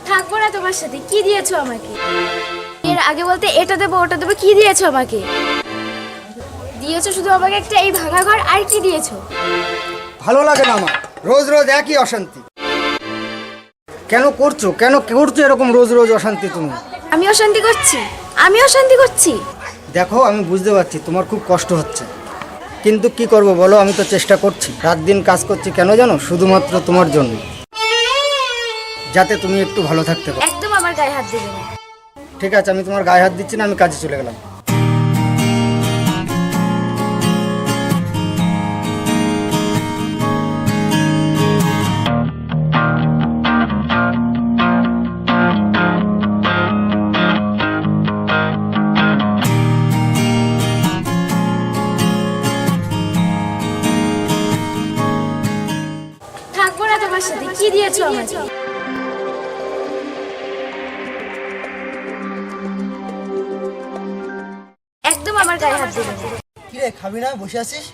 থাকবো না তোমার সাথে। কি দিয়েছো আমাকে? এর আগে বলতে এটা দেবো ওটা দেবো, কি দিয়েছো আমাকে? দিয়েছো শুধু আমাকে একটা এই ভাঙা ঘর, আর কি দিয়েছো? ভালো লাগে না আমার রোজ রোজ একই অশান্তি। কেন করছো এরকম রোজ রোজ অশান্তি তুমি? আমি অশান্তি করছি? আমি অশান্তি করছি? দেখো আমি বুঝতে পারছি তোমার খুব কষ্ট হচ্ছে, কিন্তু কি করব বলো, আমি তো চেষ্টা করছি, রাত দিন কাজ করছি। কেন জানো? শুধুমাত্র তোমার জন্য, যাতে তুমি একটু ভালো থাকতে পারো। একদম আমার গায়ে হাত দেবে না। ঠিক আছে, আমি তোমার গায়ে হাত দিচ্ছি না, আমি কাজে চলে গেলাম। থাকবো না তোমার সাথে। কি দিয়েছো আমাকে? একদম আমার গায়ে হাত দেবে না। কি রে, খাবি না? বসে আছিস?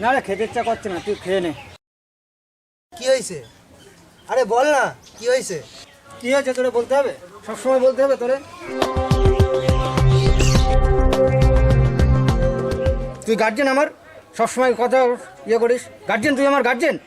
না রে, খেতে ইচ্ছা করছে না, তুই খেয়ে নে। কি হয়েছে? আরে বল না, কি হয়েছে? কি হয়েছে তোরে বলতে হবে? সবসময় বলতে হবে তোরে? তুই গার্জেন আমার, সবসময় কথা ইয়ে করিস। গার্জেন, তুই আমার গার্জেন।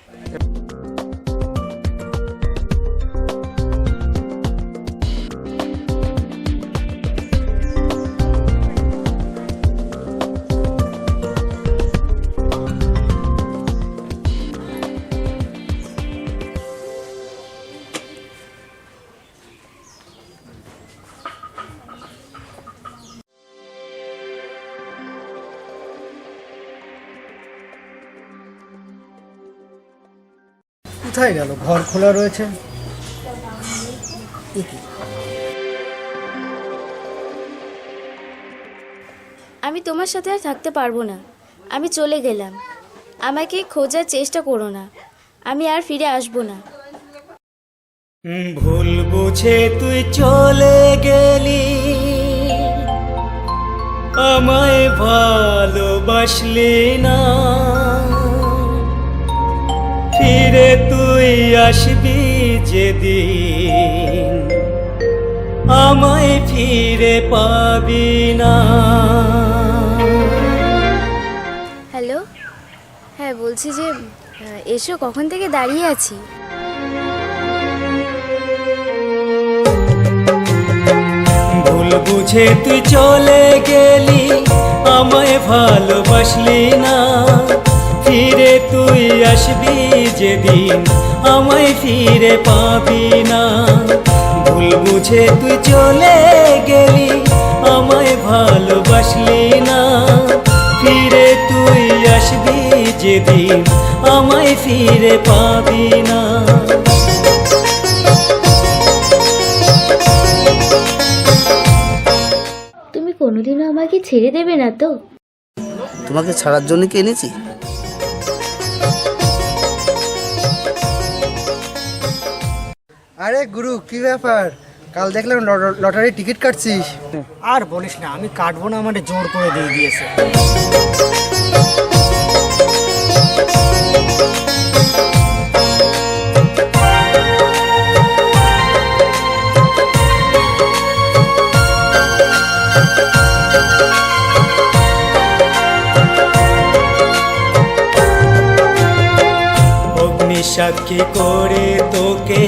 কোথায় গেল? ঘর খোলা রয়েছে। আমি তোমার সাথে আর থাকতে পারবো না। আমি চলে গেলাম। আমাকে খোঁজার চেষ্টা করো না। আমি আর ফিরে আসবো না। ভুল বুঝে তুই চলে গেলি, আমায় ভালোবাসলি না। ফিরে তুই আসবি যেদিন, আমায় ফিরে পাবি না। হ্যালো, হ্যাঁ বলছি যে এসো, কখন থেকে দাঁড়িয়ে আছি। ভুল বুঝে তুই চলে গেলি, আমায় ভালোবাসলি না। ফিরে তুই আসবি যেদিন, আমায় ফিরে পাবি না। ভুল বুঝে তুই চলে গেলি, আমায় ভালোবাসলি না। ফিরে তুই আসবি যেদিন, আমায় ফিরে পাবি না। তুমি কোনোদিনও আমাকে ছেড়ে দেবে না তো? তোমাকে ছাড়ার জন্য কি এনেছি? আরে গুরু, কি ব্যাপার? কাল দেখলাম লটারি টিকিট কাটছিস। আর বলিস না, আমি কাটবো না মানে জোর করে দিয়ে দিয়েছে। সাক্ষী করে তোকে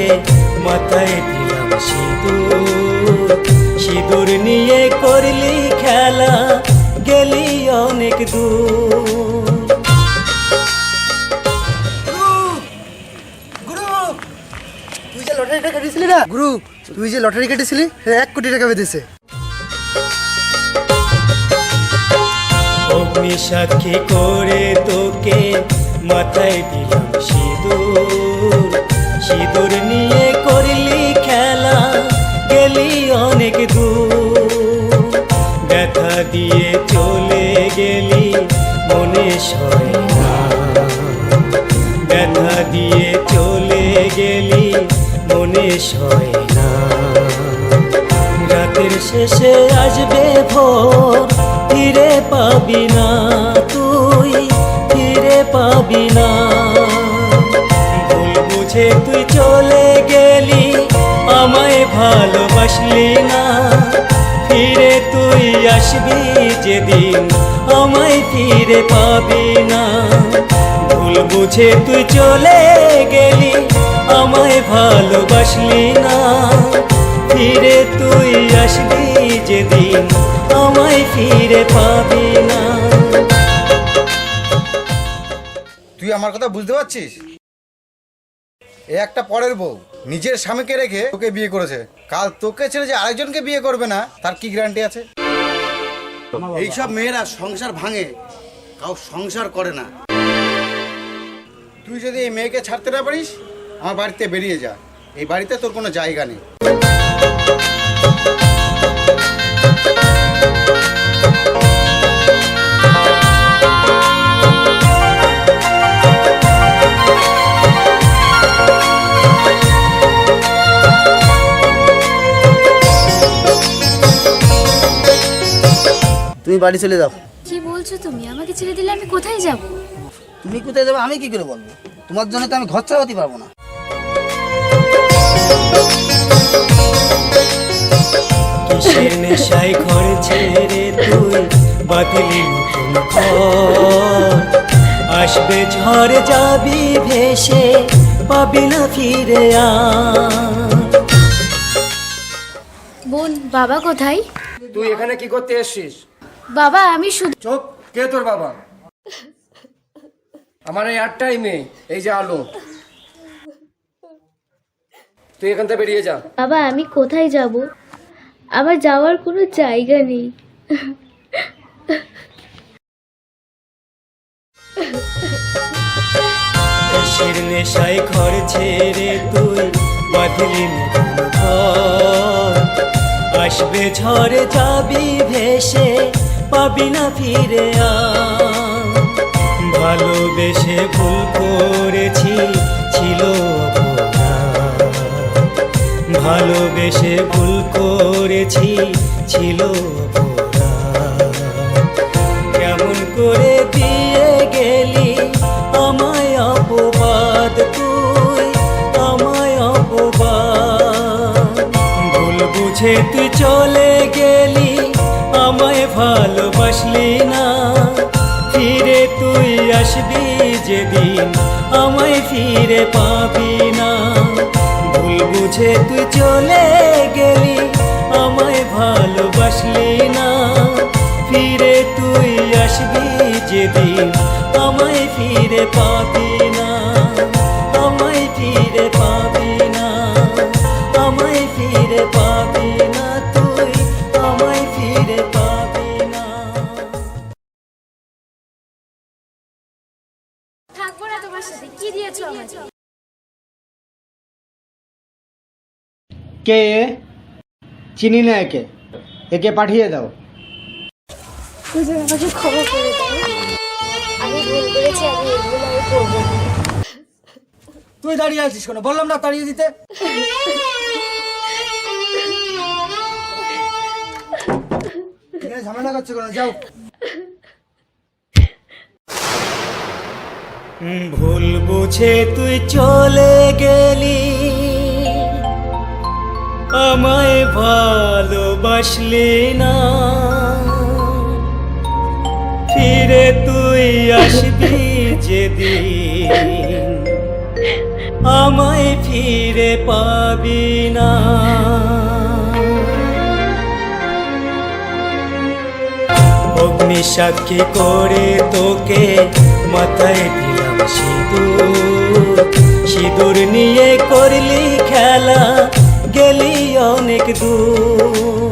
মাথায় দিলাম সিঁদুর। সিঁদুর নিয়ে করলি খেলা, গেলি অনেক দূর। তুই যে লটারিটা কেটেছিলি না গুরু, তুই যে লটারি কেটেছিলি 1 কোটি টাকা বেঁধেছে। অগ্নি সাক্ষী করে তোকে মাথায় দিলাম সিঁদুর। সিঁদুর নিয়ে করলি খেলা, গেলি অনেক দূর। দিয়ে চলে গেলি মনে সয় না, ব্যথা দিয়ে চলে গেলি মনে সয় না। রাতের শেষে আসবে ভোর, ফিরে পাবি না তুই, ফিরে পাবি না। ভুল বুঝে তুই চলে গেলি, আমায় ভালোবাসলি না। ফিরে তুই আসবি যেদিন, আমায় ফিরে পাবি না। ভুল বুঝে তুই চলে গেলি, আমায় ভালোবাসলি না। ফিরে তুই আসবি যেদিন, আমায় ফিরে পাবি না। তুই আমার কথা বুঝতে পারছিস? এ একটা পরের বউ, নিজের স্বামীকে রেখে তোকে বিয়ে করেছে। কাল তোকে ছেড়ে যে আরেকজনকে বিয়ে করবে না, তার কি গ্যারান্টি আছে? এইসব মেয়েরা সংসার ভাঙে, কাউ সংসার করে না। তুই যদি এই মেয়েকে ছাড়তে না পারিস, আমার বাড়িতে বেরিয়ে যা। এই বাড়িতে তোর কোনো জায়গা নেই। তুমি বাড়ি চলে যাও। কি বলছো তুমি? আমাকে ছেড়ে দিলে আমি কোথায় যাব? তুমি কোথায় যাবে আমি কি করে বলবো? তোমার জন্য তো আমি ঘর ছাড়াতে পারবো না। কিসের নেশায় ঘর ছেড়ে তুই বাতিলি নতুন ঘর, আসবে ঝড় যাবি ভেসে, পাবি না ফিরে আর। বোন, বাবা কোথায়? তুই এখানে কি করতে এসেছিস? বাবা আমি শুধু চুপ। কে তোর বাবা? আমার এই 8টাই মেয়ে, এই যে আলো। তুই এখান থেকে বেরিয়ে যা। বাবা আমি কোথায় যাব? আমার যাওয়ার কোনো জায়গা নেই। কিসের নেশায় ঘর ছেড়ে তুই বাঁধলি নতুন ঘর, আসবে ঝড় যাবি ভেসে, পাবি না ফিরে আর। ভালোবেসে ভুল করেছি, ছিল অপরাধ। ভালোবেসে ভুল করেছি, ছিল অপরাধ। কেমন করে দিয়ে গেলি আমায় অপবাদ তুই, আমায় অপবাদ। ভুল বুঝে তুই চলে গেলি, আমায় ভালোবাসলি না। ফিরে তুই আসবি যেদিন, আমায় ফিরে পাবি না। ভুল বুঝে তুই চলে গেলি, আমায় ভালোবাসলি না। ফিরে তুই আসবি যেদিন, আমায় ফিরে পাবি না। আমায় ফিরে পাবি না, আমায় ফিরে পাবি না তুই, আমায় ফিরে পাবি না। থাকবো না তোমার সাথে। কি দিয়েছো আমাকে? কে এ? চিনি না একে। একে পাঠিয়ে দাও। তুমি আমাকে ক্ষমা করে দাও। আমি ভুল করেছি, আমি এগুলো আর করবো না। তুই দাঁড়িয়ে আছিস কেন? বললাম না তাড়িয়ে দিতে। এখানে ঝামেলা করছো কেন? যাও। ভুল বুঝে তুই চলে গেলি, আমায় ভালোবাসলি না। ফিরে তুই আসবি যেদিন, আমায় ফিরে পাবি না। অগ্নি সাক্ষী করে তোকে মাথায় দিলাম সিঁদুর। সিঁদুর নিয়ে করলি খেলা, গেলি অনেক দূর।